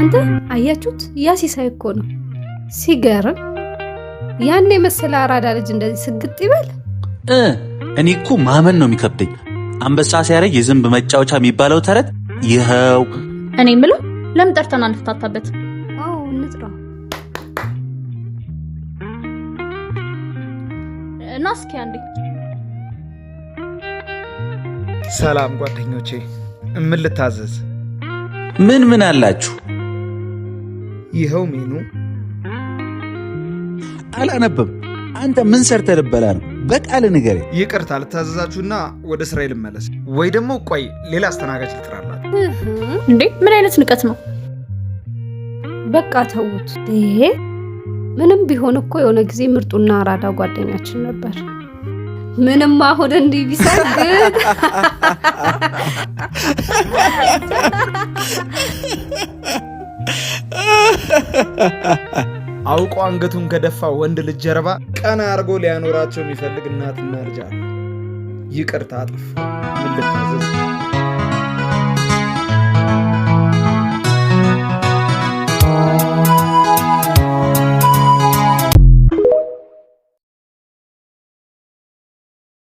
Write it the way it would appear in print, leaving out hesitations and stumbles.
እናንተ አያችሁት? ያ ሲሳይ እኮ ነው። ሲገርም ያኔ መሰለ አራዳ ልጅ እንደዚህ ስግጥ ይበል። እኔ እኮ ማመን ነው የሚከብደኝ። አንበሳ ሲያረግ የዝንብ መጫወቻ የሚባለው ተረት ይኸው። እኔ ምለው ለምን ጠርተን አንፍታታበት? አዎ እንጥራ። እና እስኪ አንዴ ሰላም ጓደኞቼ፣ ምን ልታዘዝ? ምን አላችሁ? ይኸው ሜኑ። አላነበም። አንተ ምን ሰርተህ ልበላ ነው? በቃል ንገረኝ። ይቅርታ ልታዘዛችሁና ወደ ስራ ልመለስ፣ ወይ ደግሞ ቆይ ሌላ አስተናጋጅ ልጥራላት። እንዴ ምን አይነት ንቀት ነው? በቃ ተውት። ምንም ቢሆን እኮ የሆነ ጊዜ ምርጡና አራዳ ጓደኛችን ነበር። ምንም አሁን እንዲህ ቢሰግድ አውቆ አንገቱን ከደፋ ወንድ ልጅ ጀርባ ቀና አርጎ ሊያኖራቸው የሚፈልግ እናትና ልጅ አለ። ይቅርታ አጥፍ። ምን ልታዘዝ?